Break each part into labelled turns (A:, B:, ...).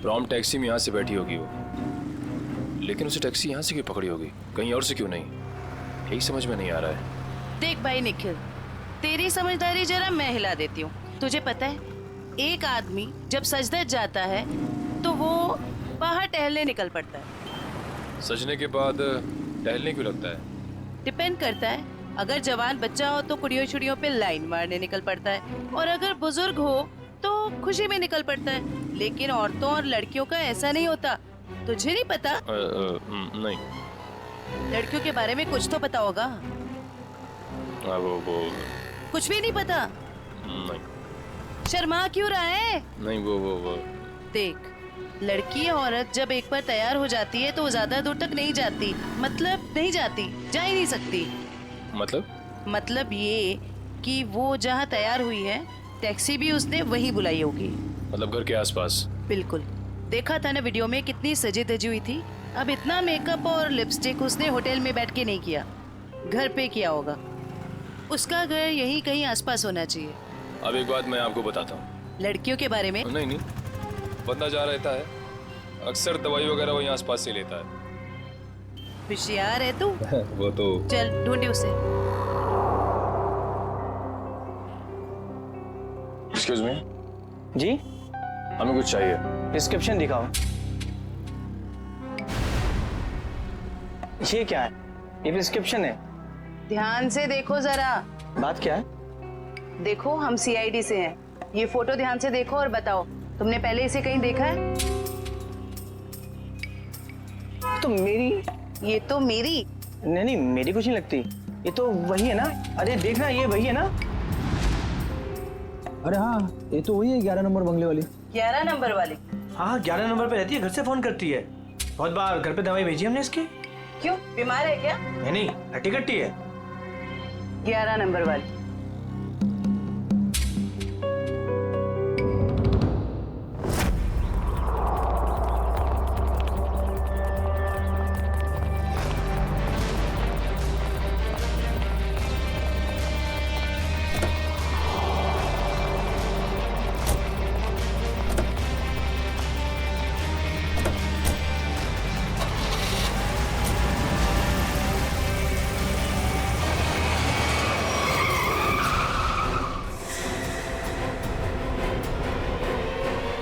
A: Prompt taxi में यहाँ से बैठी होगी वो, लेकिन उसे टैक्सी यहाँ से क्यों पकड़ी होगी, कहीं और से क्यों नहीं? यही समझ में नहीं आ रहा है।
B: देख भाई निखिल, तेरी समझदारी जरा मैं हिला देती हूँ। तुझे पता है, एक आदमी जब सज धज जाता है तो वो बाहर टहलने निकल पड़ता है।
A: सजने के बाद टहलने क्यों लगता है?
B: डिपेंड करता है, अगर जवान बच्चा हो तो कुड़ियों छुड़ियों पे लाइन मारने निकल पड़ता है, और अगर बुजुर्ग हो तो खुशी में निकल पड़ता है। लेकिन औरतों और लड़कियों का ऐसा नहीं होता। तुझे नहीं पता?
A: नहीं।
B: लड़कियों के बारे में कुछ तो पता होगा।
A: वो
B: कुछ भी नहीं पता?
A: नहीं।
B: शर्मा क्यों रहा है?
A: नहीं वो
B: देख, लड़की औरत जब एक बार तैयार हो जाती है तो वो ज्यादा दूर तक नहीं जाती, मतलब नहीं जाती, जा ही नहीं सकती। मतलब ये कि वो जहाँ तैयार हुई है टैक्सी भी उसने वहीं बुलाई होगी।
A: मतलब घर के आसपास?
B: बिल्कुल। देखा था ना वीडियो में, कितनी सजी धजी हुई थी। अब इतना मेकअप और लिपस्टिक उसने होटल में बैठ के नहीं किया, घर पे किया होगा। उसका घर यहीं कहीं आसपास होना चाहिए।
A: अब एक बात मैं आपको बताता हूँ।
B: लड़कियों के बारे में?
A: नहीं, बंदा जा रहता है, अक्सर दवाई वगैरह वहीं आसपास से लेता है।
B: होशियार है तू।
A: वो तो।
B: चल ढूंढे उसे।
A: Excuse me.
C: जी,
A: हमें कुछ चाहिए।
C: प्रिस्क्रिप्शन दिखाओ। ये क्या है? ये प्रिस्क्रिप्शन है।
B: ध्यान से देखो जरा।
C: बात क्या है?
B: देखो, हम सीआईडी से हैं। ये फोटो ध्यान से देखो और बताओ, तुमने पहले इसे कहीं देखा है?
C: तो मेरी।
B: ये तो मेरी।
C: नहीं, मेरी कुछ नहीं लगती। ये तो वही है ना? अरे देखना, ये वही है ना?
D: अरे हाँ, ये तो वही है 11 नंबर बंगले वाली।
B: 11 नंबर वाली?
E: हाँ, 11 नंबर पे रहती है, घर से फोन करती है। बहुत बार घर पे दवाई भेजी हमने इसकी।
B: क्यों, बीमार है क्या?
E: नहीं, हट्टी कट्टी है।
B: 11 नंबर वाली।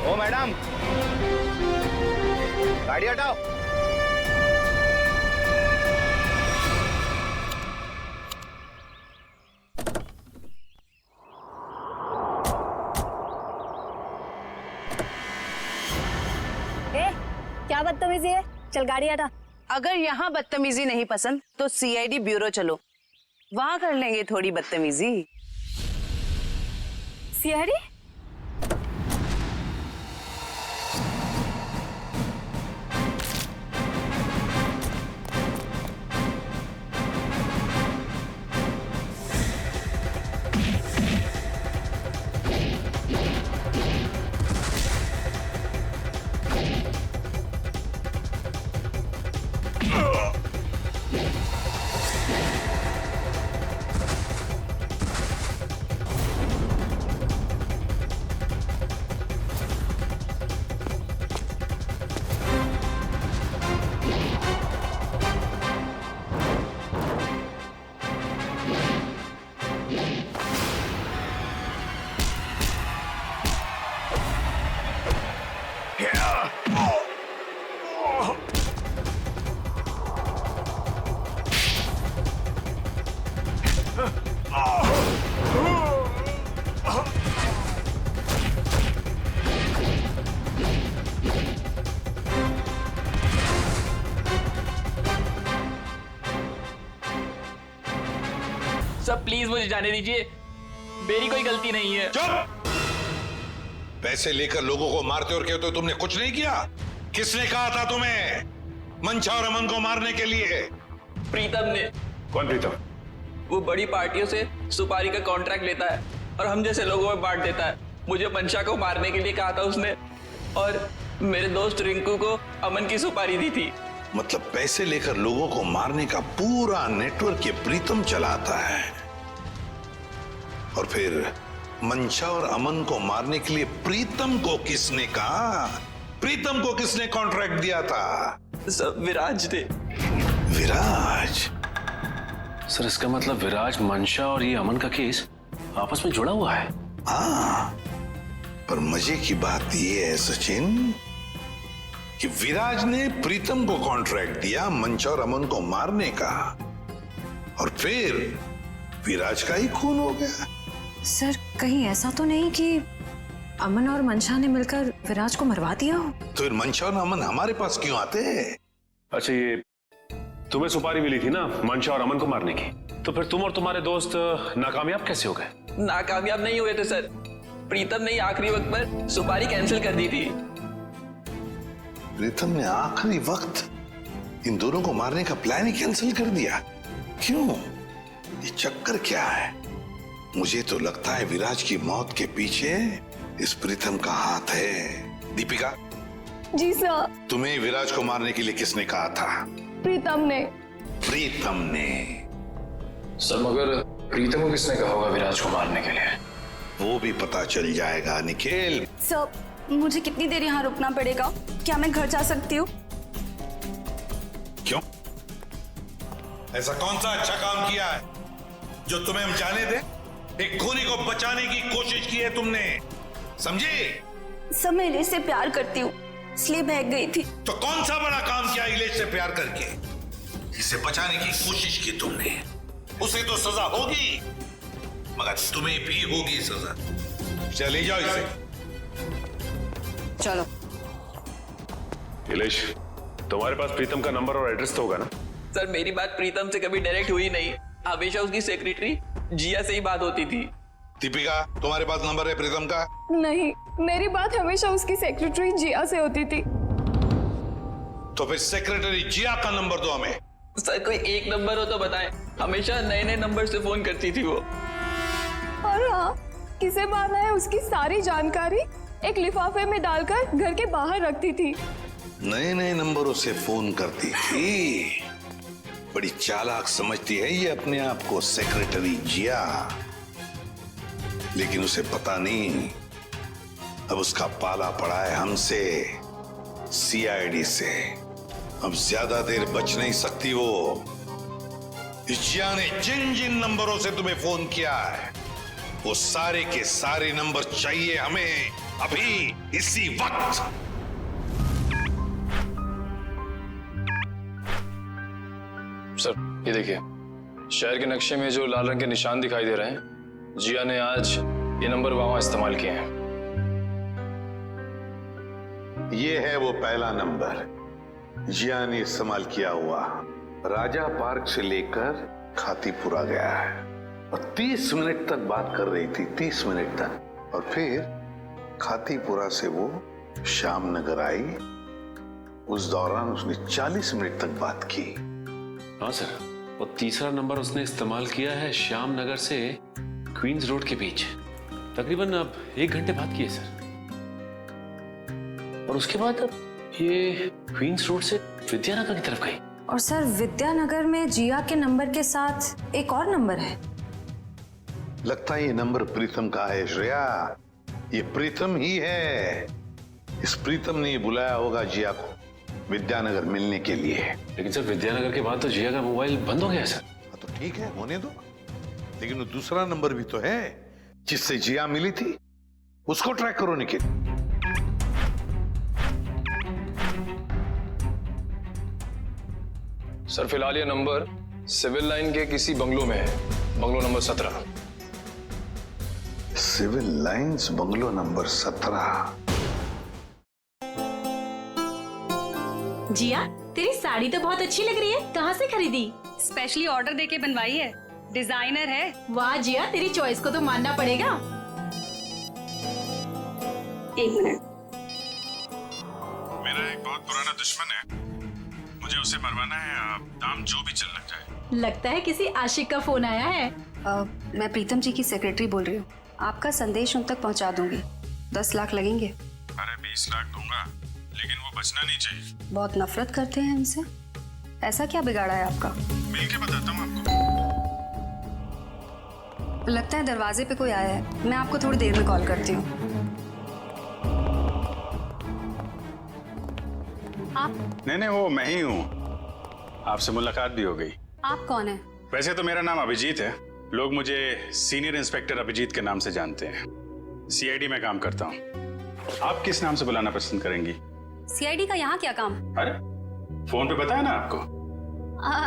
C: ओ मैडम, गाड़ी हटाओ।
F: क्या बदतमीजी है? चल गाड़ी हटा।
B: अगर यहाँ बदतमीजी नहीं पसंद तो सीआईडी ब्यूरो चलो, वहाँ कर लेंगे थोड़ी बदतमीजी।
F: सीआईडी?
G: सब प्लीज मुझे जाने दीजिए, मेरी कोई गलती नहीं है।
H: चुप! पैसे लेकर लोगों को मारते और कहते हो तुमने कुछ नहीं किया। किसने कहा था तुम्हें मंशा और अमन को मारने के लिए?
G: प्रीतम ने।
H: कौन प्रीतम?
G: वो बड़ी पार्टियों से सुपारी का कॉन्ट्रैक्ट लेता है और हम जैसे लोगों में बांट देता है। मुझे मंशा को मारने के लिए कहा था उसने, और मेरे दोस्त रिंकू को अमन की सुपारी दी थी।
H: मतलब पैसे लेकर लोगों को मारने का पूरा नेटवर्क ये प्रीतम चलाता है। और फिर मंशा और अमन को मारने के लिए प्रीतम को किसने कहा? प्रीतम को किसने कॉन्ट्रैक्ट दिया था?
G: सर विराज ने।
H: विराज?
A: सर इसका मतलब विराज, मंशा और ये अमन का केस आपस में जुड़ा हुआ है।
H: हाँ, पर मजे की बात यह है सचिन कि विराज ने प्रीतम को कॉन्ट्रैक्ट दिया मंशा और अमन को मारने का, और फिर विराज का ही खून हो गया।
F: सर कहीं ऐसा तो नहीं कि अमन और मंशा ने मिलकर विराज को मरवा दिया हो?
H: तो फिर मंशा और अमन हमारे पास क्यों आते हैं?
I: अच्छा, ये तुम्हें सुपारी मिली थी ना मंशा और अमन को मारने की, तो फिर तुम और तुम्हारे दोस्त नाकामयाब कैसे हो गए?
G: नाकामयाब नहीं हुए थे सर, प्रीतम ने आखिरी वक्त पर सुपारी कैंसिल कर दी थी।
H: प्रीतम ने आखिरी वक्त इन दोनों को मारने का प्लान ही कैंसिल कर दिया? क्यों? ये चक्कर क्या है? मुझे तो लगता है विराज की मौत के पीछे इस प्रीतम का हाथ है। दीपिका,
F: जी सर।
H: तुम्हें विराज को मारने के लिए किसने कहा था?
F: प्रीतम ने।
H: प्रीतम ने?
A: सर मगर प्रीतम को किसने कहा होगा विराज को मारने के लिए?
H: वो भी पता चल जाएगा निखिल।
F: सर मुझे कितनी देर यहाँ रुकना पड़ेगा? क्या मैं घर जा सकती हूँ?
H: क्यों? ऐसा कौन सा अच्छा काम किया है जो तुम्हें हम जाने दे? एक खूनी को बचाने की कोशिश की है तुमने, समझे?
F: सर मैं इलेश से प्यार करती हूँ, इसलिए भाग गई थी।
H: तो कौन सा बड़ा काम किया इलेश से प्यार करके? इसे बचाने की कोशिश की तुमने, उसे तो सजा होगी, मगर तुम्हें भी होगी सजा। चले जाओ इसे।
F: चलो।
I: इलेश, तुम्हारे पास प्रीतम का नंबर और एड्रेस तो होगा ना?
G: सर मेरी बात प्रीतम से कभी डायरेक्ट हुई नहीं, हमेशा उसकी सेक्रेटरी जिया से ही बात होती थी।
H: दीपिका, तुम्हारे पास नंबर है प्रीतम का?
F: नहीं, मेरी बात हमेशा उसकी सेक्रेटरी जिया से होती थी।
H: तो फिर सेक्रेटरी जिया का नंबर दो हमें।
G: सर कोई एक नंबर हो तो बताएं, हमेशा नए नए नंबर से फोन करती थी वो।
F: और हाँ, किसे मारना है उसकी सारी जानकारी एक लिफाफे में डालकर घर के बाहर रखती थी।
H: नए नए नंबरों से फोन करती थी। बड़ी चालाक समझती है ये अपने आप को सेक्रेटरी जिया, लेकिन उसे पता नहीं अब उसका पाला पड़ा है हमसे, सीआईडी से। अब ज्यादा देर बच नहीं सकती वो। जिया ने जिन जिन नंबरों से तुम्हें फोन किया है वो सारे के सारे नंबर चाहिए हमें अभी, इसी वक्त।
A: सर ये देखिए, शहर के नक्शे में जो लाल रंग के निशान दिखाई दे रहे हैं, जिया ने आज ये नंबर वहां इस्तेमाल किए हैं।
H: ये है वो पहला नंबर जिया ने इस्तेमाल किया हुआ। राजा पार्क से लेकर खातीपुरा गया है और 30 मिनट तक बात कर रही थी, 30 मिनट तक। और फिर खातीपुरा से वो श्याम नगर आई, उस दौरान उसने 40 मिनट तक बात की।
I: हाँ सर, और तीसरा नंबर उसने इस्तेमाल किया है श्याम नगर से क्वींस रोड के बीच, तकरीबन अब 1 घंटे बाद किए सर। और उसके बाद अब ये क्वींस रोड से विद्यानगर की तरफ गई।
F: और सर विद्यानगर में जिया के नंबर के साथ एक और नंबर है।
H: लगता है ये नंबर प्रीतम का है श्रेया, ये प्रीतम ही है। इस प्रीतम ने बुलाया होगा जिया को विद्यानगर मिलने के लिए।
I: लेकिन सर विद्यानगर के बाद तो जिया का मोबाइल बंद हो गया सर।
H: तो ठीक है, होने दो, लेकिन वो दूसरा नंबर भी तो है जिससे जिया मिली थी, उसको ट्रैक करो निखिल।
A: सर फिलहाल ये नंबर सिविल लाइन के किसी बंगलो में है, bungalow number 17।
H: Civil Lines bungalow number 17।
J: Jiya, तेरी साड़ी तो बहुत अच्छी लग रही है, कहाँ से खरीदी?
K: स्पेशली ऑर्डर देके बनवाई है, डिजाइनर है।
J: वाह जिया, तेरी चॉइस को तो मानना पड़ेगा।
K: 1 मिनट।
I: मेरा एक बहुत पुराना दुश्मन है, मुझे उसे मरवाना है, अब दाम जो भी चल लग जाए।
J: लगता है किसी आशिक का फोन आया है।
K: मैं प्रीतम जी की सेक्रेटरी बोल रही हूँ, आपका संदेश उन तक पहुँचा दूंगी। 10 लाख लगेंगे।
I: अरे 20 लाख दूंगा, लेकिन वो बचना नहीं चाहिए।
K: बहुत नफरत करते हैं हमसे, ऐसा क्या बिगाड़ा है आपका?
I: मिल के बताता हूँ आपको।
K: लगता है दरवाजे पे कोई आया है, मैं आपको थोड़ी देर में कॉल करती हूँ। आप
L: नहीं, वो मैं ही हूँ। आपसे मुलाकात भी हो गई।
K: आप कौन है?
L: वैसे तो मेरा नाम अभिजीत है, लोग मुझे सीनियर इंस्पेक्टर अभिजीत के नाम से जानते हैं। सीआईडी में काम करता हूँ। आप किस नाम से बुलाना पसंद करेंगी?
K: सीआईडी का यहाँ क्या काम?
L: अरे फोन पे बताया ना आपको।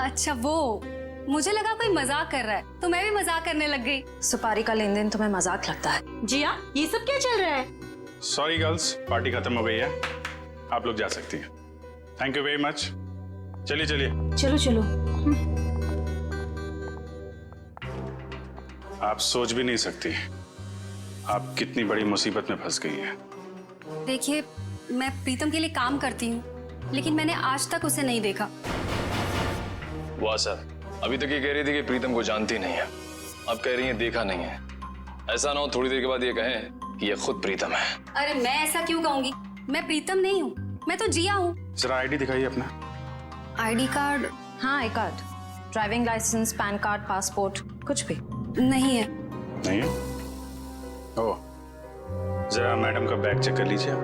K: अच्छा वो, मुझे लगा कोई मजाक कर रहा है तो मैं भी मजाक करने लग गई। सुपारी का लेन देन तुम्हें मजाक लगता है?
J: जिया, ये सब क्या चल रहा है?
L: सॉरी गर्ल्स, पार्टी खत्म हो गई है, आप लोग जा सकती हैं। Thank you very much. चलिए चलिए।
J: चलो चलो।
L: आप सोच भी नहीं सकती आप कितनी बड़ी मुसीबत में फंस गई हैं।
K: देखिए, मैं प्रीतम के लिए काम करती हूँ, लेकिन मैंने आज तक उसे नहीं देखा।
A: वाह सर, अभी तक ये कह रही थी कि प्रीतम को जानती नहीं है, अब कह रही है देखा नहीं है। ऐसा ना हो थोड़ी देर के बाद ये कहें कि ये खुद प्रीतम है।
K: अरे मैं ऐसा क्यों कहूंगी? मैं प्रीतम नहीं हूँ, मैं तो जिया हूँ।
L: जरा आईडी दिखाइए अपना।
K: ID card?
M: हाँ, I card, driving licence, PAN card, passport, कुछ भी
K: नहीं है।
L: नहीं है? ओह, जरा मैडम का बैग चेक कर लीजिए।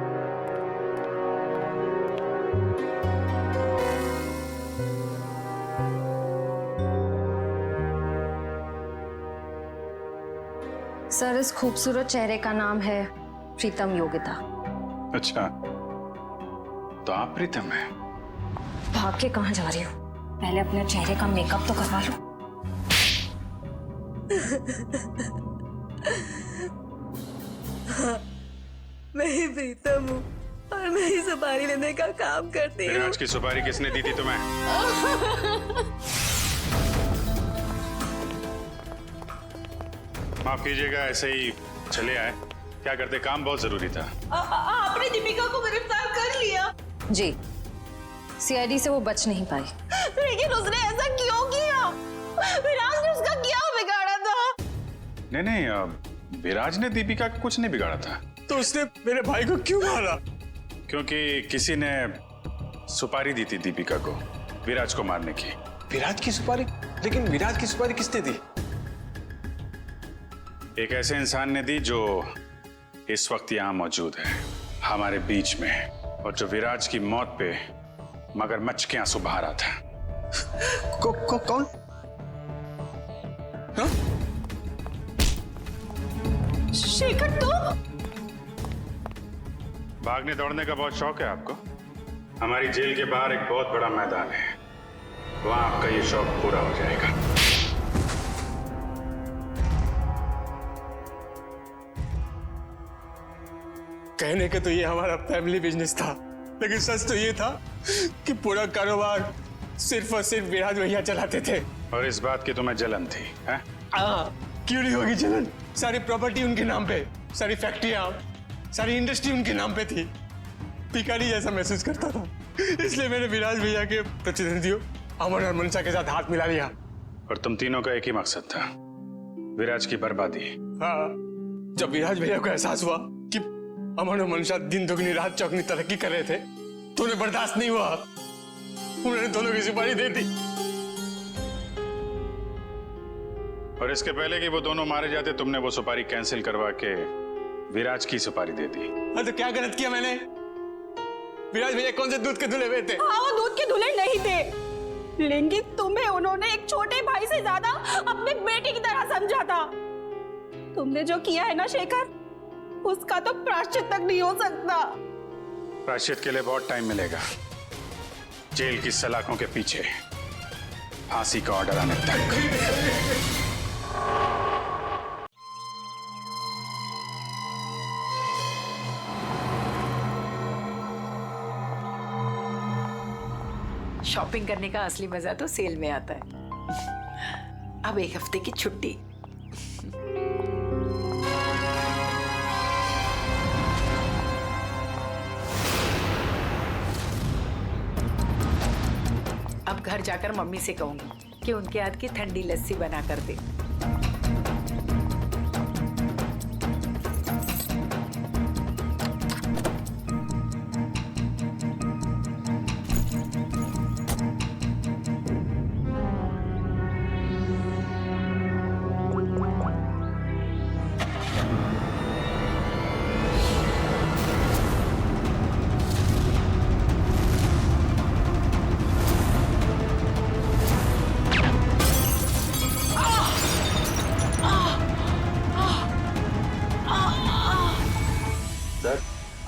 M: सर, इस खूबसूरत चेहरे का नाम है प्रीतम योगिता।
L: अच्छा, तो आप प्रीतम हैं?
M: भाग के कहाँ जा रही हो? पहले अपने चेहरे का मेकअप तो करवा लो।
B: मैं ही प्रीतम हूँ और मैं ही सुपारी लेने का काम करती हूँ।
L: आज की सुपारी किसने दी थी तुम्हें? माफ कीजिएगा, ऐसे ही चले आए। क्या करते, काम बहुत जरूरी था।
B: आपने दीपिका को गिरफ्तार कर लिया?
M: जी, सीआईडी से वो बच नहीं पाई।
B: लेकिन उसने ऐसा क्यों किया? विराज ने उसका क्या बिगाड़ा था?
L: नहीं, विराज ने दीपिका का कुछ नहीं बिगाड़ा था।
E: तो उसने मेरे भाई को क्यों मारा?
L: क्योंकि किसी ने सुपारी दी थी दीपिका को विराज को मारने की।
E: विराज की सुपारी? लेकिन विराज की सुपारी किसने दी?
L: एक ऐसे इंसान ने दी जो इस वक्त यहाँ मौजूद है हमारे बीच में, और जो विराज की मौत पे मगरमच्छ के आंसू बहा रहा था।
E: कौन? हाँ?
B: शेखर, तुम?
L: भागने दौड़ने का बहुत शौक है आपको? हमारी जेल के बाहर एक बहुत बड़ा मैदान है, वहां आपका ये शौक पूरा हो जाएगा।
E: कहने के तो ये हमारा फैमिली बिजनेस था, लेकिन सच तो ये था कि पूरा कारोबार सिर्फ और सिर्फ विराज भैया चलाते थे।
L: और इस बात की तुम्हें जलन थी?
E: क्यों नहीं होगी जलन? सारी प्रॉपर्टी उनके नाम पे, सारी फैक्ट्रियां, सारी इंडस्ट्री उनके नाम पे थी। भिखारी जैसा महसूस करता था, इसलिए मैंने विराज भैया के प्रतिद्वंदियों अमन और मनसा के साथ हाथ मिला लिया।
L: और तुम तीनों का एक ही मकसद था, विराज की बर्बादी।
E: हाँ, जब विराज भैया को एहसास हुआ कि अमन और मनसा दिन दुगनी रात चौगनी तरक्की कर रहे थे, तो उन्हें बर्दाश्त नहीं हुआ, उन्होंने दोनों की सुपारी दे दी।
L: और इसके पहले कि वो दोनों मारे जाते, तुमने वो सुपारी कैंसिल करवा के विराज की सुपारी दे दी।
E: हाँ, तो क्या गलत किया मैंने? विराज भैया कौन से दूध के धुले हुए थे?
F: हाँ, वो दूध के धुले नहीं थे, लेकिन तुम्हें उन्होंने एक छोटे भाई से ज्यादा अपने बेटे की तरह समझा था। तुमने जो किया है ना शेखर, उसका तो प्रायश्चित तक नहीं हो सकता।
L: प्रायश्चित के लिए बहुत टाइम मिलेगा, जेल की सलाखों के पीछे फांसी का ऑर्डर आने तक।
N: शॉपिंग करने का असली मजा तो सेल में आता है। अब एक हफ्ते की छुट्टी। अब घर जाकर मम्मी से कहूंगी कि उनके हाथ की ठंडी लस्सी बना कर दे।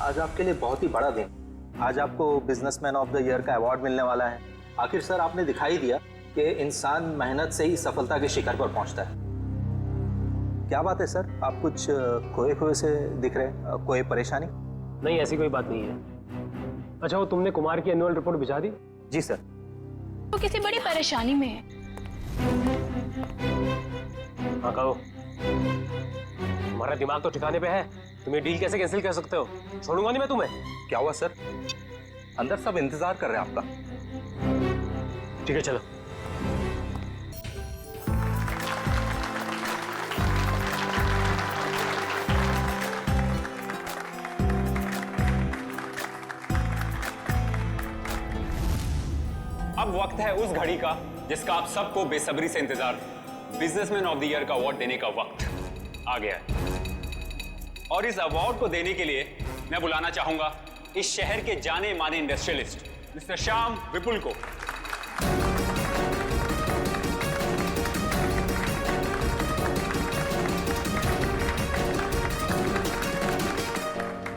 D: आज आपके लिए बहुत ही बड़ा दिन। आज आपको बिजनेसमैन ऑफ द ईयर का अवार्ड मिलने वाला है। आखिर सर आपने दिखाई दिया कि इंसान मेहनत से ही सफलता के शिखर पर पहुंचता है। क्या बात है सर, आप कुछ खोए खोए से दिख रहे हैं? कोई परेशानी?
C: नहीं, ऐसी कोई बात नहीं है। अच्छा, वो तुमने कुमार की एनुअल रिपोर्ट भिजा दी?
D: जी सर।
F: वो किसी बड़ी परेशानी में है।
C: हाँ कहो, तुम्हारा दिमाग तो ठिकाने पे है। तुम ये डील कैसे कैंसिल कर सकते हो? छोड़ूंगा नहीं मैं तुम्हें।
D: क्या हुआ सर? अंदर सब इंतजार कर रहे हैं आपका।
C: ठीक है चलो।
O: अब वक्त है उस घड़ी का जिसका आप सबको बेसब्री से इंतजार था। बिजनेसमैन ऑफ द ईयर का अवार्ड देने का वक्त आ गया है। और इस अवार्ड को देने के लिए मैं बुलाना चाहूंगा इस शहर के जाने माने इंडस्ट्रियलिस्ट मिस्टर श्याम विपुल को।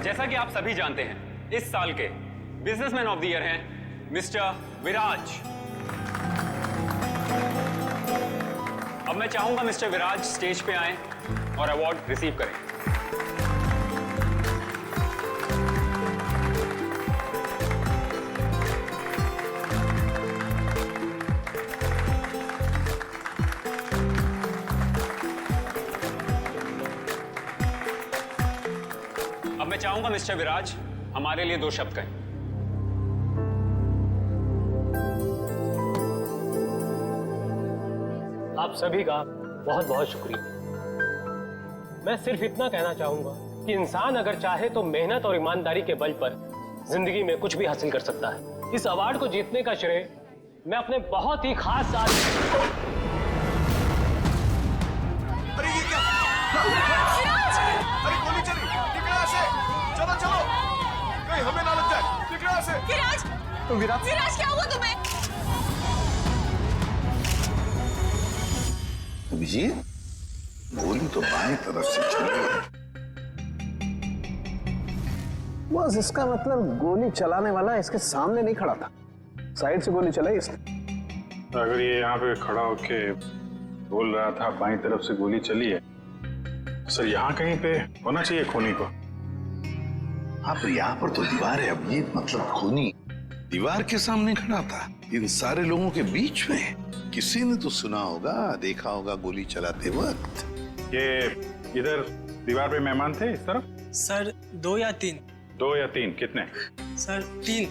O: जैसा कि आप सभी जानते हैं, इस साल के बिजनेसमैन ऑफ द ईयर हैं मिस्टर विराज। अब मैं चाहूंगा मिस्टर विराज स्टेज पे आएं और अवार्ड रिसीव करें। अब मैं चाहूंगा मिस्टर विराज हमारे लिए 2 शब्द कहें।
C: आप सभी का बहुत बहुत शुक्रिया। मैं सिर्फ इतना कहना चाहूंगा कि इंसान अगर चाहे तो मेहनत और ईमानदारी के बल पर जिंदगी में कुछ भी हासिल कर सकता है। इस अवार्ड को जीतने का श्रेय मैं अपने बहुत ही खास साथी
E: हमें ना लग जाए।
F: विराज,
E: विराज,
F: विराज क्या हुआ तुम्हें?
H: अभिजीत, गोली तो बाएं तरफ से चली।
D: बस इसका मतलब गोली चलाने वाला इसके सामने नहीं खड़ा था, साइड से गोली चलाई इसने।
L: अगर ये यहाँ पे खड़ा होके बोल रहा था बाईं तरफ से गोली चली है, सर यहाँ कहीं पे होना चाहिए खूनी को।
H: हाँ, पर यहाँ पर तो दीवार है अभिजीत, मतलब खूनी दीवार के सामने खड़ा था। इन सारे लोगों के बीच में किसी ने तो सुना होगा, देखा होगा गोली चलाते वक्त।
L: ये इधर दीवार पे मेहमान थे इस तरफ?
E: सर 2 या 3।
L: 2 या 3? कितने?
E: सर 3।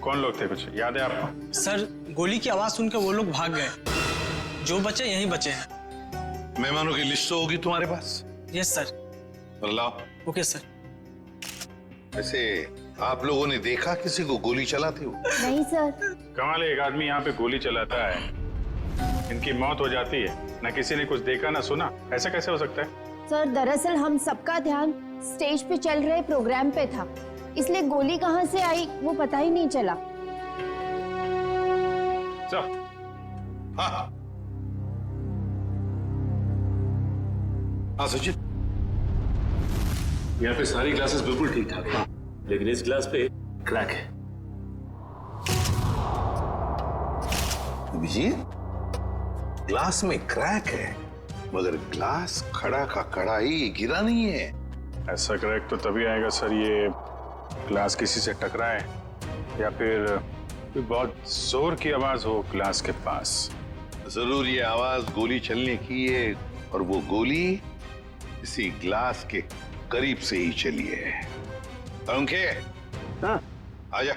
L: कौन लोग थे, कुछ याद है आपको?
E: सर गोली की आवाज सुनकर वो लोग भाग गए। जो बचे यहीं बचे हैं।
H: मेहमानों की लिस्ट तो होगी तुम्हारे पास?
E: Yes sir.
H: लाओ।
E: Okay sir.
H: वैसे आप लोगों ने देखा किसी को गोली चलाते हो?
K: नहीं सर।
L: कमाल है, एक आदमी यहाँ पे गोली चलाता है, इनकी मौत हो जाती है, ना किसी ने कुछ देखा ना सुना। ऐसा कैसे हो सकता है?
K: सर दरअसल हम सबका ध्यान स्टेज पे चल रहे प्रोग्राम पे था, इसलिए गोली कहाँ से आई वो पता ही नहीं चला।
H: हाँ सचिन,
I: यहाँ पे सारी ग्लासेस बिल्कुल ठीक ठाक है, लेकिन इस ग्लास पे क्रैक है।
H: अभिजीत, ग्लास में क्रैक है, मगर ग्लास खड़ा का खड़ा ही, गिरा नहीं है।
L: ऐसा क्रैक तो तभी आएगा सर, ये ग्लास किसी से टकराए या फिर कोई बहुत जोर की आवाज हो ग्लास के पास।
H: जरूर ये आवाज गोली चलने की है, और वो गोली इसी ग्लास के करीब से ही चली है। अंके,
D: हाँ?
H: आजा।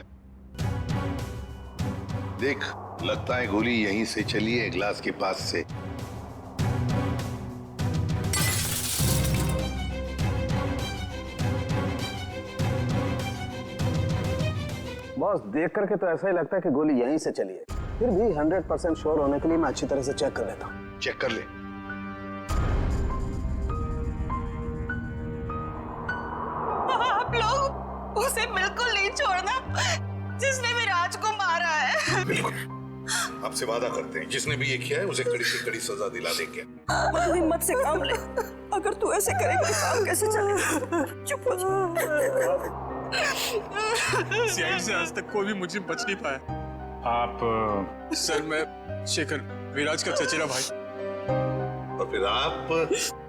H: देख, लगता है गोली यहीं से चली है, ग्लास के पास से।
D: बॉस, देख करके तो ऐसा ही लगता है कि गोली यहीं से चली है। फिर भी 100% श्योर होने के लिए मैं अच्छी तरह से चेक कर लेता हूँ।
H: चेक कर ले।
F: आप लोग उसे बिल्कुल नहीं छोड़ना जिसने विराज को मारा है।
H: बिल्कुल, आपसे वादा करते हैं जिसने भी ये किया है उसे कड़ी से कड़ी सजा दिला देंगे।
F: हिम्मत से काम ले, अगर तू ऐसे करेगा तो काम कैसे चलेगा? चुप हो जा।
E: सीआईडी से आज तक कोई भी मुझे बच नहीं पाया।
L: आप
E: सर मैं शेखर, विराज का चचेरा भाई।
H: और फिर आप?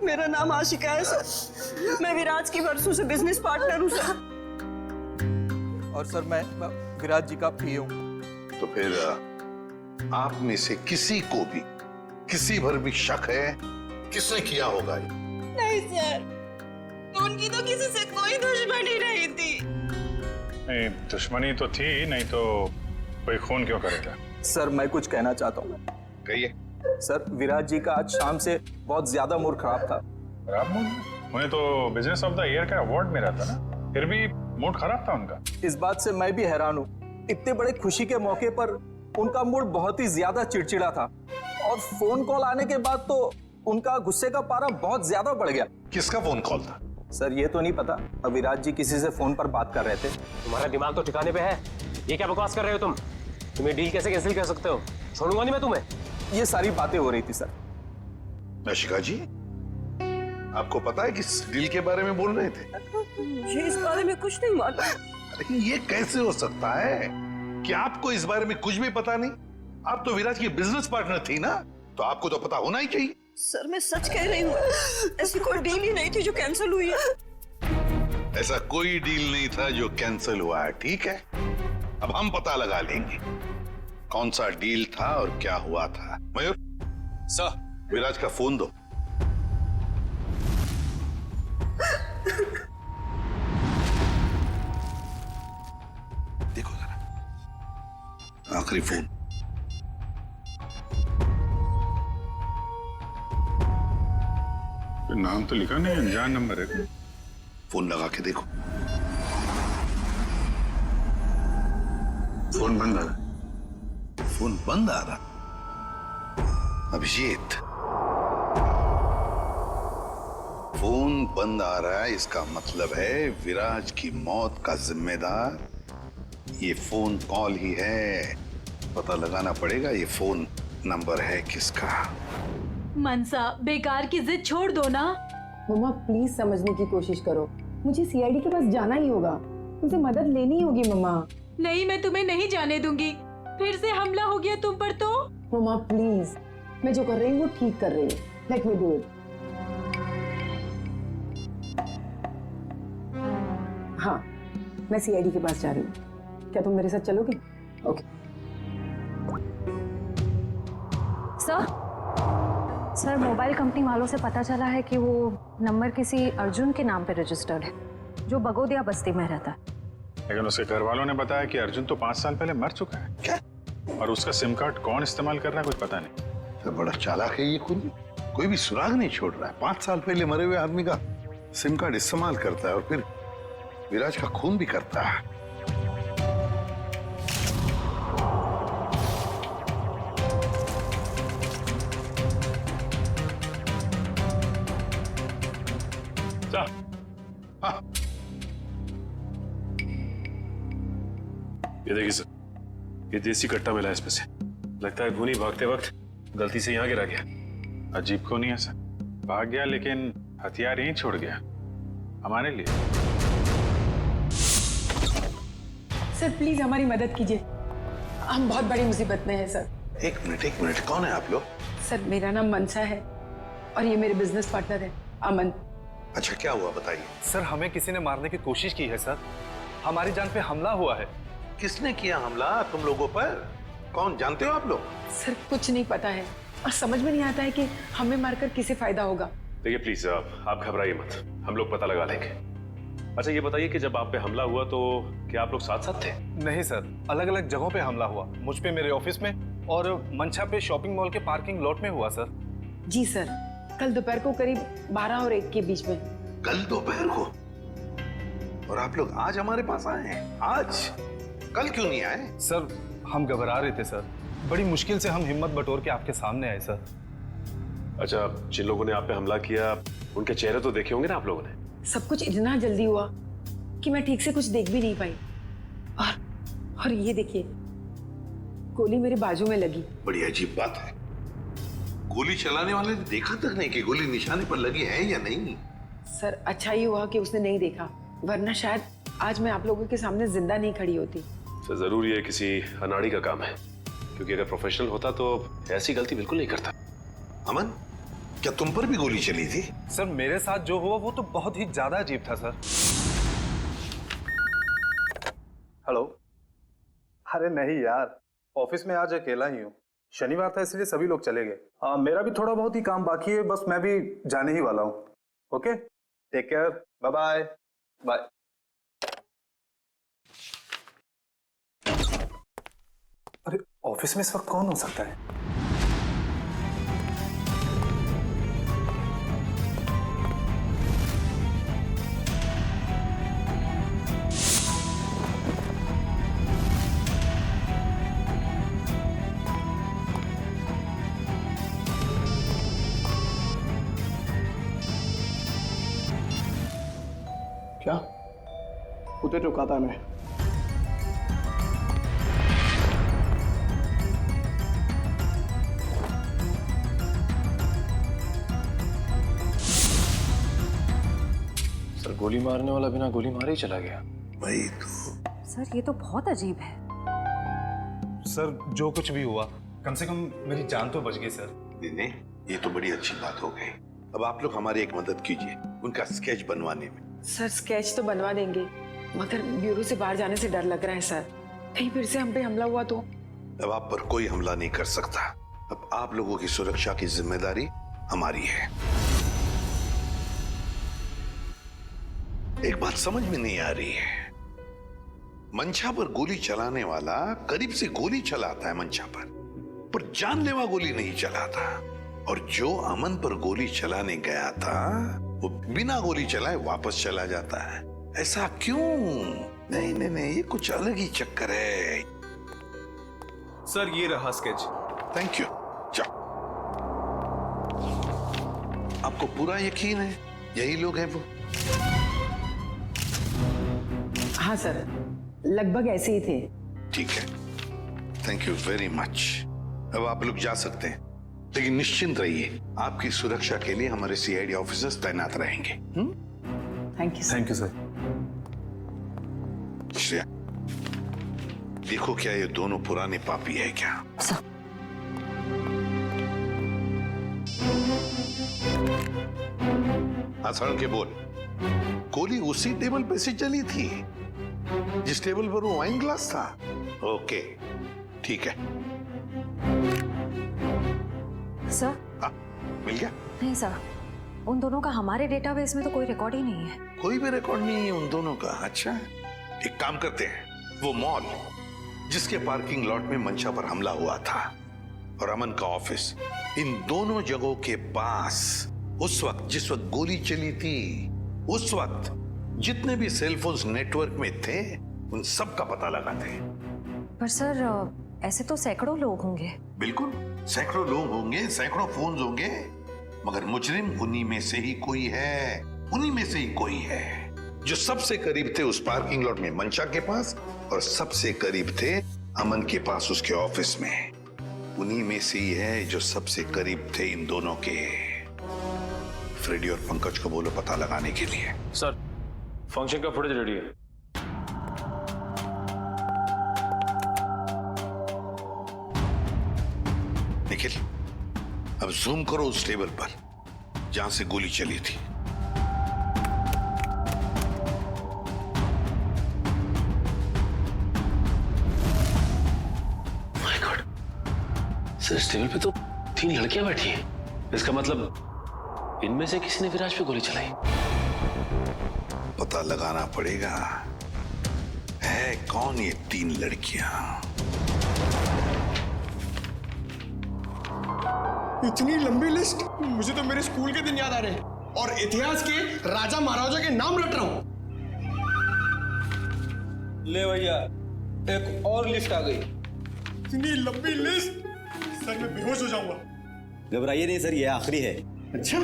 F: मेरा नाम आशिका है सर। मैं विराज की बरसों से बिजनेस पार्टनर हूँ सर।
E: और सर मैं विराज जी का पीए हूँ।
H: तो फिर आप में से किसी को भी किसी भर भी शक है किसने किया होगा ये?
F: नहीं सर, उनकी तो किसी से कोई दुश्मनी नहीं थी।
L: नहीं, दुश्मनी तो थी, नहीं तो कोई खून क्यों करेगा?
D: सर मैं कुछ कहना चाहता हूँ।
H: कहिए।
D: सर विराज जी का आज शाम से बहुत ज्यादा मूड खराब था।
L: खराब मूड? उन्हें तो बिजनेस ऑफ द ईयर का अवार्ड मिला था ना, फिर भी मूड खराब था उनका।
D: इस बात से मैं भी हैरान हूँ। इतने बड़े खुशी के मौके पर उनका मूड बहुत ही ज्यादा चिड़चिड़ा था और फोन कॉल आने के बाद तो उनका गुस्से का पारा बहुत ज्यादा बढ़ गया।
H: किसका फोन कॉल था?
D: सर ये तो नहीं पता। विराज जी किसी से फोन पर बात कर रहे थे।
C: तुम्हारा दिमाग तो ठिकाने पे है। ये क्या बकवास कर रहे हो तुम? तुम्हें डील कैसे कैंसिल कर सकते हो? छोड़ूंगा नहीं मैं तुम्हें।
D: ये सारी बातें हो रही थी सर।
H: आशिका जी, आपको पता है किस डील के बारे में बोल रहे थे?
F: मुझे इस बारे में कुछ नहीं मालूम।
H: अरे ये कैसे हो सकता है कि आपको इस बारे में कुछ भी पता नहीं? आप तो विराज की बिजनेस पार्टनर थी ना, तो आपको तो पता होना ही चाहिए।
F: सर मैं सच कह रही हूँ, ऐसी कोई डील ही नहीं थी जो कैंसिल हुई है।
H: ऐसा कोई डील नहीं था जो कैंसिल हुआ है, ठीक है? अब हम पता लगा लेंगे कौन सा डील था और क्या हुआ था। मयूर
A: सर,
H: विराज का फोन दो। देखो जरा, आखिरी फोन।
L: नाम तो लिखा नहीं, अनजान नंबर है।
H: फोन लगा के देखो।
L: फोन बंद आ रहा।
H: फोन बंद आ रहा। अभिजीत, फोन बंद आ रहा है, इसका मतलब है विराज की मौत का जिम्मेदार ये फोन कॉल ही है। पता लगाना पड़ेगा ये फोन नंबर है किसका।
J: मनसा, बेकार की जिद छोड़ दो ना।
P: मम्मा प्लीज समझने की कोशिश करो। मुझे सीआईडी के पास जाना ही होगा, मुझे मदद लेनी होगी मम्मा।
J: नहीं, मैं तुम्हें नहीं जाने दूंगी। फिर से हमला हो गया तुम पर तो।
P: मम्मा प्लीज, मैं जो कर रही हूँ वो ठीक कर रही हूँ। Let me do it. हाँ, मैं सीआईडी के पास जा रही हूँ। क्या तुम मेरे साथ चलोगे? ओके।
M: सर मोबाइल कंपनी वालों से पता चला है कि वो नंबर किसी अर्जुन के नाम पे रजिस्टर्ड है, जो बगोदिया बस्ती में रहता है।
L: लेकिन उसके घर वालों ने बताया कि अर्जुन तो 5 साल पहले मर चुका है।
H: क्या?
L: और उसका सिम कार्ड कौन इस्तेमाल कर रहा है कुछ पता नहीं।
H: तो बड़ा चालाक है ये खून, कोई भी सुराग नहीं छोड़ रहा है। 5 साल पहले मरे हुए आदमी का सिम कार्ड इस्तेमाल करता है और फिर विराज का खून भी करता है।
L: हाँ। ये देखिए सर, ये देसी कट्टा मिला है इसमें से। लगता है खूनी भागते वक्त गलती से यहाँ गिरा गया। अजीब खूनी है सर, भाग गया लेकिन हथियार यहीं छोड़ गया हमारे लिए।
P: सर प्लीज हमारी मदद कीजिए, हम बहुत बड़ी मुसीबत में हैं सर।
H: एक मिनट, कौन है आप लोग?
P: सर मेरा नाम मनसा है और ये मेरे बिजनेस पार्टनर है अमन।
H: अच्छा क्या हुआ बताइए।
Q: सर हमें किसी ने मारने की कोशिश की है सर, हमारी जान पे हमला हुआ है।
H: किसने किया हमला तुम लोगों पर? कौन, जानते हो आप लोग?
P: सर कुछ नहीं पता है और समझ में नहीं आता है कि हमें मारकर किसे फायदा होगा।
I: देखिए प्लीज आप घबराइए मत, हम लोग पता लगा लेंगे। अच्छा ये बताइए कि जब आप पे हमला हुआ तो क्या आप लोग साथ साथ थे?
Q: नहीं सर, अलग अलग जगहों पे हमला हुआ। मुझ पे मेरे ऑफिस में और मंशा पे शॉपिंग मॉल के पार्किंग लॉट में हुआ सर।
P: जी सर, कल दोपहर को करीब 12 और 1 के बीच में।
H: कल दोपहर को? और आप लोग आज हमारे पास आए हैं? आज? कल क्यों नहीं आए?
Q: सर हम घबरा रहे थे सर, बड़ी मुश्किल से हम हिम्मत बटोर के आपके सामने आए सर।
I: अच्छा, जिन लोगों ने आप पे हमला किया उनके चेहरे तो देखे होंगे ना आप लोगों ने?
P: सब कुछ इतना जल्दी हुआ कि मैं ठीक से कुछ देख भी नहीं पाई। और ये देखिए, गोली मेरे बाजू में लगी।
H: बड़ी अजीब बात है, गोली चलाने वाले ने देखा तक नहीं कि गोली निशाने पर लगी है या नहीं।
P: सर अच्छा ही हुआ कि उसने नहीं देखा, वरना शायद आज मैं आप लोगों के सामने जिंदा नहीं खड़ी होती।
I: सर जरूर ये किसी अनाड़ी का काम है, क्योंकि अगर प्रोफेशनल होता तो ऐसी गलती बिल्कुल नहीं करता।
H: अमन, क्या तुम पर भी गोली चली थी?
Q: सर मेरे साथ जो हुआ वो तो बहुत ही ज्यादा अजीब था सर। हेलो। अरे नहीं यार, ऑफिस में आज अकेला ही हूँ। शनिवार था इसलिए सभी लोग चले गए। मेरा भी थोड़ा बहुत ही काम बाकी है, बस मैं भी जाने ही वाला हूँ। Okay, take care, bye bye. Bye. अरे ऑफिस में इस वक्त कौन हो सकता है?
E: क्या उधर रुका था मैं?
A: सर गोली मारने वाला बिना गोली मारे ही चला गया।
H: वही तो।
M: सर ये तो बहुत अजीब है।
Q: सर जो कुछ भी हुआ, कम से कम मेरी जान तो बच गई सर।
H: नहीं, ये तो बड़ी अच्छी बात हो गई। अब आप लोग हमारी एक मदद कीजिए उनका स्केच बनवाने में।
P: सर स्केच तो बनवा देंगे, मगर ब्यूरो से बाहर जाने से डर लग रहा है सर। कहीं फिर से हम पे हमला हुआ तो?
H: अब आप पर कोई हमला नहीं कर सकता। अब आप लोगों की सुरक्षा की जिम्मेदारी हमारी है। एक बात समझ में नहीं आ रही है, मंशा पर गोली चलाने वाला करीब से गोली चलाता है मंशा पर जानलेवा गोली नहीं चलाता, और जो अमन पर गोली चलाने गया था वो बिना गोली चलाए वापस चला जाता है। ऐसा क्यों? नहीं नहीं नहीं, ये कुछ अलग ही चक्कर है।
Q: सर ये रहा स्केच।
H: Thank you. जाओ। आपको पूरा यकीन है यही लोग हैं वो?
P: हाँ सर, लगभग ऐसे ही थे।
H: ठीक है, थैंक यू वेरी मच। अब आप लोग जा सकते हैं, लेकिन निश्चिंत रहिए, आपकी सुरक्षा के लिए हमारे सीआईडी ऑफिसर्स तैनात रहेंगे।
P: Thank you.
Q: Thank you sir.
H: Shreya, देखो क्या ये दोनों पुराने पापी है क्या? आसान के बोल। गोली उसी टेबल पे से चली थी जिस टेबल पर वो वाइन ग्लास था? ओके, ठीक है।
M: सर
H: मिल गया?
M: नहीं सर, उन दोनों का हमारे डेटाबेस में तो कोई रिकॉर्ड ही नहीं है।
H: कोई भी रिकॉर्ड नहीं है उन दोनों का? अच्छा, एक काम करते हैं, वो मॉल जिसके पार्किंग लॉट में मंशा पर हमला हुआ था और अमन का ऑफिस, इन दोनों जगहों के पास उस वक्त जिस वक्त गोली चली थी, उस वक्त जितने भी सेलफोन्स नेटवर्क में थे उन सब का पता लगाते हैं।
M: पर सर ऐसे तो सैकड़ों लोग होंगे।
H: बिल्कुल, सैकड़ों लोग होंगे, सैकड़ों फोन होंगे, मगर मुजरिम उन्हीं में से ही कोई है, उन्हीं में से ही कोई है जो सबसे करीब थे उस पार्किंग लॉट में मंशा के पास, और सबसे करीब थे अमन के पास उसके ऑफिस में। उन्हीं में से ही है जो सबसे करीब थे इन दोनों के। फ्रेडी और पंकज को बोलो पता लगाने के लिए।
A: सर फंक्शन का फुटेज रेडी है।
H: निखिल, अब जूम करो उस टेबल पर जहां से गोली चली थी।
I: माय गॉड, सर इस टेबल पे तो 3 लड़कियां बैठी हैं। इसका मतलब इनमें से किसी ने विराज पे गोली चलाई।
H: पता लगाना पड़ेगा है कौन ये 3 लड़कियां।
E: इतनी लंबी लिस्ट, मुझे तो मेरे स्कूल के दिन याद आ रहे हैं और इतिहास के राजा महाराजा के नाम रट रहा हूं।
C: ले भैया, एक और लिस्ट आ गई।
E: इतनी लंबी लिस्ट, सर मैं बेहोश हो जाऊंगा।
C: घबराइए नहीं सर, ये आखिरी है।
E: अच्छा,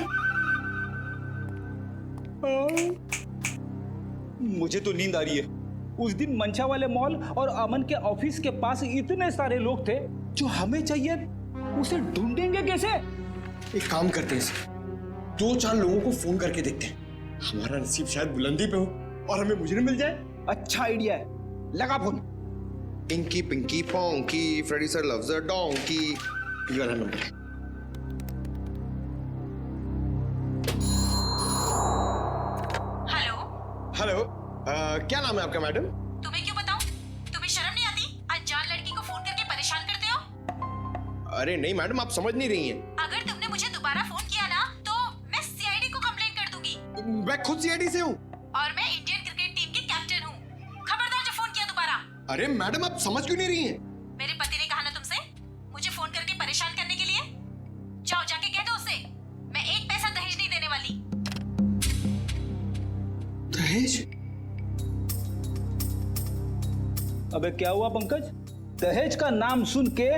C: मुझे तो नींद आ रही है। उस दिन मंशा वाले मॉल और अमन के ऑफिस के पास इतने सारे लोग थे, जो हमें चाहिए उसे ढूंढेंगे कैसे?
E: एक काम करते हैं सर, 2-4 लोगों को फोन करके देखते हैं, हमारा नसीब शायद बुलंदी पे हो और हमें मुजरिम मिल जाए।
R: अच्छा आइडिया है, लगा phone.
S: Inky pinky ponky Freddy sir loves a donkey, ये वाला नंबर।
F: हेलो
S: हेलो, क्या नाम है आपका मैडम?
F: तुम्हें क्यों बताऊं? तुम्हें शर्म नहीं आती? अनजान लड़की को फोन करके परेशान करते हो।
S: अरे नहीं मैडम, आप समझ नहीं रही हैं।
F: अगर तुमने मुझे दोबारा फोन किया ना तो मैं सीआईडी को कंप्लेंट कर दूंगी।
S: मैं खुद सीआईडी से हूँ।
F: और मैं इंडियन क्रिकेट टीम की कैप्टन हूँ। खबरदार जो फोन किया दोबारा।
S: अरे मैडम, आप समझ क्यों नहीं रही हैं?
F: मेरे पति ने कहा ना तुमसे मुझे फोन करके परेशान करने के लिए। जाओ जाके कह दो उसे मैं एक पैसा दहेज नहीं देने वाली।
S: दहेज?
R: अबे क्या हुआ पंकज? दहेज का नाम सुन के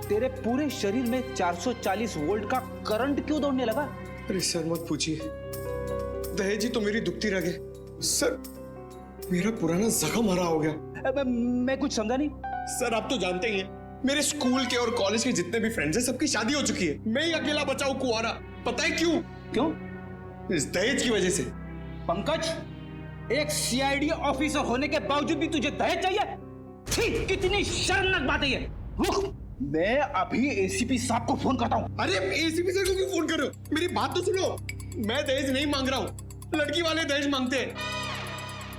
R: तेरे पूरे शरीर में 440 वोल्ट का करंट क्यों दौड़ने लगा?
S: अरे सर मत पूछिए, दहेज ही तो मेरी दुखती रग है। सर मेरा पुराना जख्म हरा हो गया।
R: मैं कुछ समझा नहीं।
S: सर आप तो जानते ही हैं, मेरे स्कूल के और कॉलेज के जितने भी फ्रेंड्स हैं सबकी शादी हो चुकी है। मैं ही अकेला बचा हूं कुंवारा। पता है क्यों?
R: क्यों?
S: इस दहेज की वजह से।
R: पंकज, एक सीआईडी ऑफिसर होने के बावजूद भी तुझे दहेज चाहिए? छी, कितनी शर्मनाक बात है ये। रुक, मैं अभी एसीपी साहब को फोन करता हूँ।
S: अरे एसीपी सर को क्यों फोन कर रहे हो? मेरी बात तो सुनो। मैं दहेज नहीं मांग रहा हूँ, लड़की वाले दहेज मांगते हैं।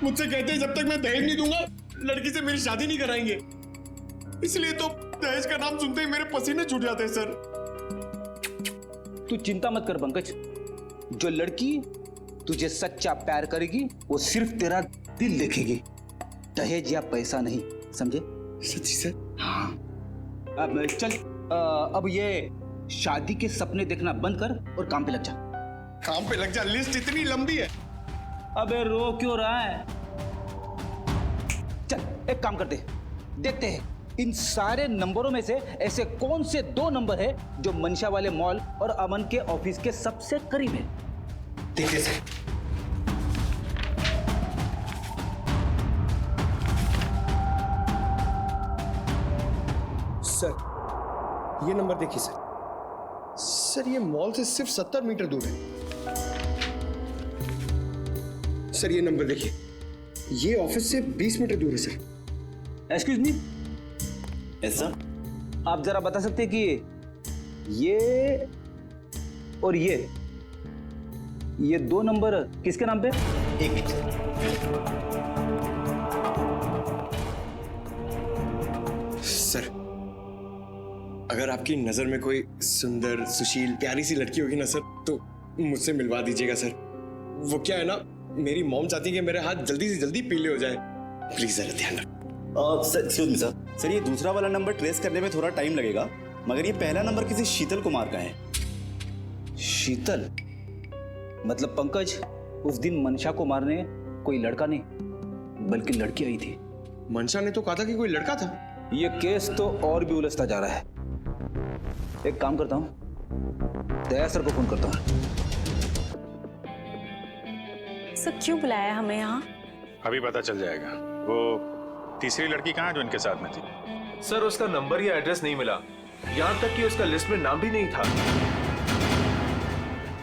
S: मुझसे कहते हैं जब तक मैं दहेज नहीं दूंगा लड़की से मेरी शादी नहीं कराएंगे। इसलिए तो दहेज का नाम सुनते ही मेरे पसीने छूट जाते हैं सर।
R: तू चिंता मत कर पंकज, जो लड़की तुझे सच्चा प्यार करेगी वो सिर्फ तेरा दिल देखेगी, दहेज या पैसा नहीं, समझे?
S: सच्ची सर?
R: हाँ। अब चल, अब ये शादी के सपने देखना बंद कर और काम पे लग जा।
S: काम पे लग जा? लिस्ट इतनी लंबी है।
R: अबे रो क्यों रहा है? चल एक काम करते, देखते हैं इन सारे नंबरों में से ऐसे कौन से 2 नंबर है जो मनशा वाले मॉल और अमन के ऑफिस के सबसे करीब है।
S: देखिए सर। सर ये नंबर देखिए सर। सर ये मॉल से सिर्फ 70 मीटर दूर है। सर ये नंबर देखिए, ये ऑफिस से 20 मीटर दूर है सर।
R: एक्सक्यूज मी, ऐसा आप जरा बता सकते हैं कि ये और ये 2 नंबर किसके नाम पे?
S: एक मिनट। सर अगर आपकी नजर में कोई सुंदर सुशील प्यारी सी लड़की होगी ना सर तो मुझसे मिलवा दीजिएगा सर। वो क्या है ना, मेरी मॉम चाहती है कि मेरे हाथ जल्दी से जल्दी पीले हो जाए। प्लीज जरा ध्यान रखो।
T: एक्सक्यूज मी सर, ये दूसरा वाला नंबर ट्रेस करने में थोड़ा टाइम लगेगा, मगर ये पहला नंबर किसी शीतल कुमार का है।
R: शीतल? मतलब पंकज, उस दिन मनशा को मारने कोई लड़का नहीं बल्कि लड़की आई थी।
S: मनशा ने तो कहा था कि कोई लड़का था।
R: ये केस तो और भी उलझता जा रहा है। एक काम करता हूँ, दया सर को फोन करता हूँ।
K: सर क्यों बुलाया हमें यहाँ?
L: अभी पता चल जाएगा। वो तीसरी लड़की कहाँ है जो इनके साथ में थी?
U: सर उसका नंबर या एड्रेस नहीं मिला, यहाँ तक कि उसका लिस्ट में नाम भी नहीं था।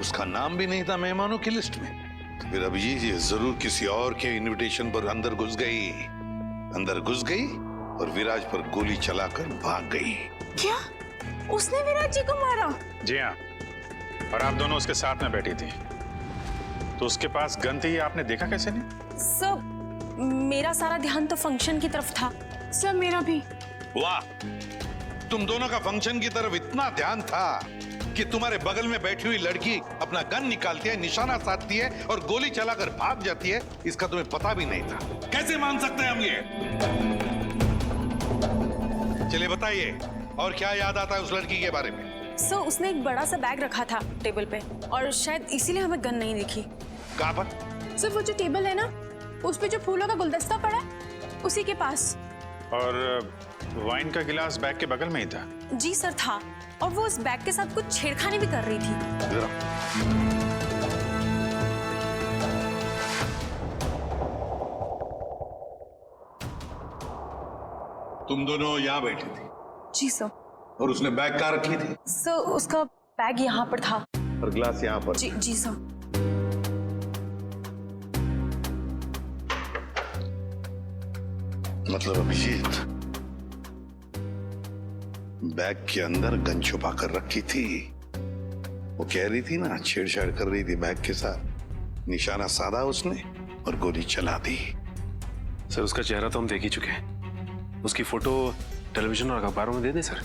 H: उसका नाम भी नहीं था मेहमानों की लिस्ट में? तो फिर अब ये जरूर किसी और के इनविटेशन पर अंदर घुस गई और विराज पर गोली चलाकर भाग गई।
F: क्या उसने विराज जी को मारा?
L: जी हाँ, और आप दोनों उसके साथ में बैठी थी, तो उसके पास गन थी, आपने देखा कैसे नहीं?
K: सर मेरा सारा ध्यान तो फंक्शन की तरफ था। सर मेरा भी।
H: वाह, तुम दोनों का फंक्शन की तरफ इतना ध्यान था कि तुम्हारे बगल में बैठी हुई लड़की अपना गन निकालती है, निशाना साधती है और गोली चलाकर भाग जाती है, इसका तुम्हें पता भी नहीं था। कैसे मान सकते हैं हम ये? चलिए बताइए, और क्या याद आता है उस लड़की के बारे में?
K: सर उसने एक बड़ा सा बैग रखा था टेबल पे और शायद इसीलिए हमें गन नहीं दिखी।
H: कहाँ पर?
K: सर वो जो टेबल है ना, उस पे जो फूलों का गुलदस्ता पड़ा है उसी के पास।
L: और वाइन का गिलास बैग के बगल में ही था?
K: जी सर था, और वो उस बैग के साथ कुछ छेड़खानी भी कर रही थी।
H: तुम दोनों यहाँ बैठी थी?
K: जी सर।
H: और उसने बैग कहाँ रखी थी?
K: सर उसका बैग यहाँ पर था
H: और ग्लास यहाँ पर?
K: जी सर।
H: मतलब अभिजीत बैग के अंदर गन छुपा कर रखी थी। वो कह रही थी ना, छेड़छाड़ कर रही थी बैग के साथ। निशाना साधा उसने और गोली चला दी।
I: सर उसका चेहरा तो हम देख ही चुके हैं, उसकी फोटो टेलीविजन और अखबारों में दे दें सर?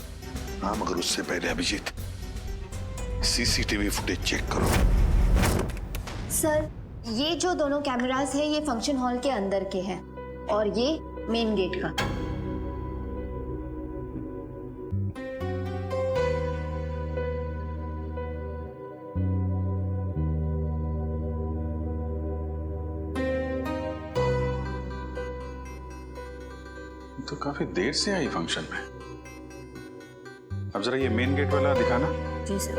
H: हाँ, मगर उससे पहले अभिजीत सीसीटीवी फुटेज चेक करो।
G: सर, ये जो दोनों कैमरास हैं ये फंक्शन हॉल के अंदर के हैं और ये मेन गेट का।
L: तो काफी देर से आई फंक्शन में। अब जरा ये मेन गेट वाला दिखाना।
G: जी सर।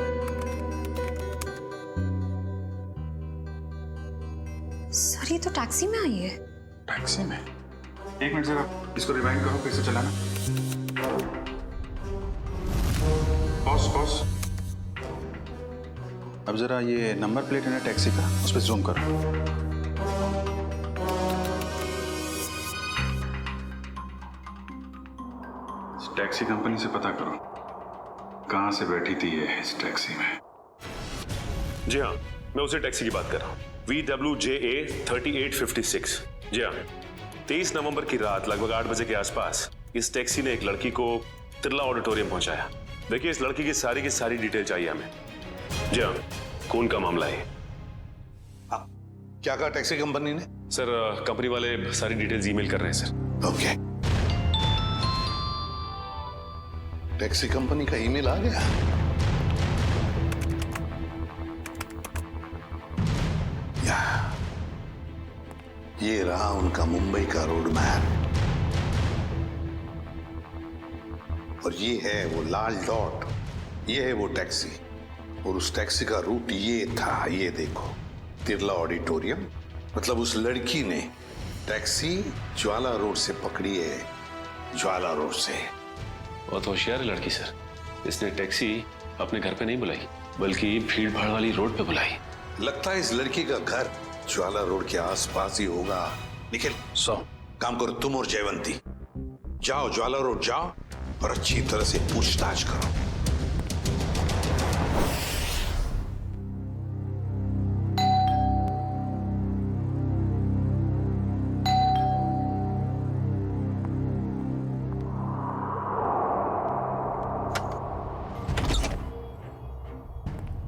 K: सर ये तो टैक्सी में आई है।
L: टैक्सी में? एक मिनट जरा इसको रिवाइंड करो, फिर से चलाना। Pause pause. अब जरा ये नंबर प्लेट है ना टैक्सी का, उस पर जूम करो। टैक्सी कंपनी से पता करो कहां से बैठी थी ये इस टैक्सी में।
I: जी हाँ, मैं उसी टैक्सी की बात कर रहा हूँ, VWJA 3856। जी हाँ, 23 नवंबर की रात लगभग 8 बजे के आसपास इस टैक्सी ने एक लड़की को तिरला ऑडिटोरियम पहुंचाया। देखिए, इस लड़की की सारी डिटेल चाहिए हमें। जी हाँ, खून का मामला है।
H: क्या कहा टैक्सी कंपनी ने?
I: सर कंपनी वाले सारी डिटेल्स ईमेल कर रहे हैं सर।
H: ओके, टैक्सी कंपनी का ईमेल आ गया। ये रहा उनका मुंबई का रोड मैप और ये है वो लाल डॉट, ये है वो टैक्सी और उस टैक्सी का रूट ये था। ये देखो, तिरला ऑडिटोरियम। मतलब उस लड़की ने टैक्सी ज्वाला रोड से पकड़ी है, ज्वाला रोड से।
I: बहुत होशियार है लड़की सर। इसने टैक्सी अपने घर पे नहीं बुलाई बल्कि भीड़ भाड़ वाली रोड पे बुलाई।
H: लगता है इस लड़की का घर ज्वाला रोड के आसपास ही होगा। निखिल, काम करो, तुम और जयवंती जाओ, ज्वाला रोड जाओ और अच्छी तरह से पूछताछ करो।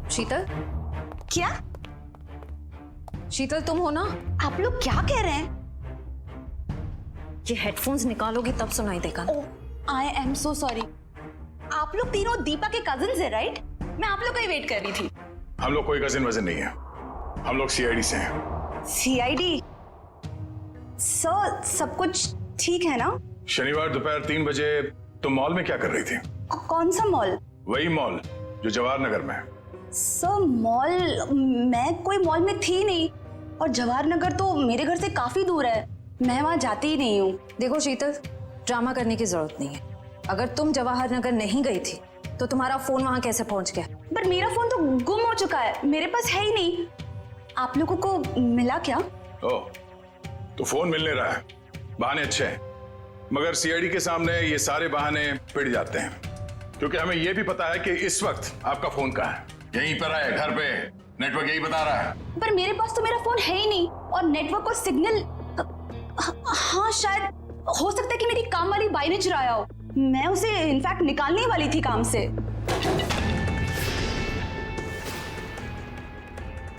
K: शीतल?
G: क्या?
K: शीतल तुम हो ना?
G: आप लोग क्या कह रहे हैं?
K: ये हेडफोन्स निकालोगी तब सुनाई देगा।
G: I am so sorry. आप लोग तीनों दीपा के कजिन्स हैं, राइट? मैं आप लोग का ही वेट कर रही थी।
L: हम लोग कोई कजिन वजन नहीं है, हम लोग सीआईडी से हैं।
G: सीआईडी? सर, सब कुछ ठीक है ना?
L: शनिवार दोपहर 3 बजे तुम मॉल में क्या कर रही थी?
G: कौन सा मॉल?
L: वही मॉल जो जवाहर नगर में है।
G: सर मॉल, मैं कोई मॉल में थी नहीं और जवाहर नगर तो मेरे घर से काफी दूर है, मैं वहां जाती ही नहीं हूँ।
K: देखो शीतल, ड्रामा करने की जरूरत नहीं है। अगर तुम जवाहर नगर नहीं गई थी तो तुम्हारा फोन वहां कैसे पहुंच गया?
G: पर मेरा फोन तो गुम हो चुका है, मेरे पास है ही नहीं। आप लोगों को मिला क्या?
L: ओह, तो फोन मिलने रहा है। बहाने अच्छे हैं, मगर सीआईडी के सामने ये सारे बहाने पिट जाते हैं, क्योंकि हमें ये भी पता है कि इस वक्त आपका फोन कहाँ है। यहीं पर है, घर पे, नेटवर्क यही बता रहा है।
G: पर मेरे पास तो मेरा फोन है ही नहीं और नेटवर्क को सिग्नल, हाँ शायद हो सकता है कि मेरी काम वाली बाई ने चुराया हो। मैं उसे इनफैक्ट निकालने वाली थी काम से।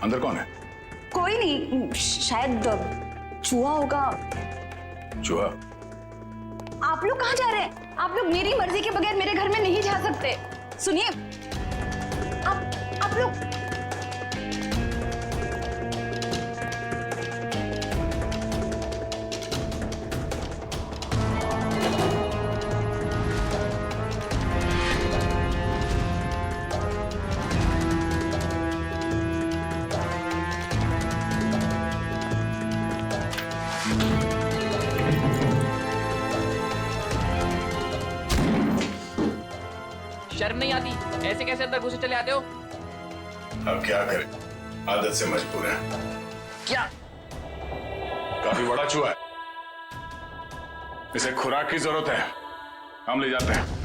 L: अंदर कौन है?
G: कोई नहीं, शायद चूहा होगा।
L: चूहा?
G: आप लोग कहाँ जा रहे हैं? आप लोग मेरी मर्जी के बगैर मेरे घर में नहीं जा सकते। सुनिए, आप लोग
V: शर्म नहीं आती? ऐसे कैसे अंदर घुसे चले आते हो?
L: अब क्या करें, आदत से मजबूर है।
V: क्या?
L: काफी बड़ा चूहा है। इसे खुराक की जरूरत है, हम ले जाते हैं।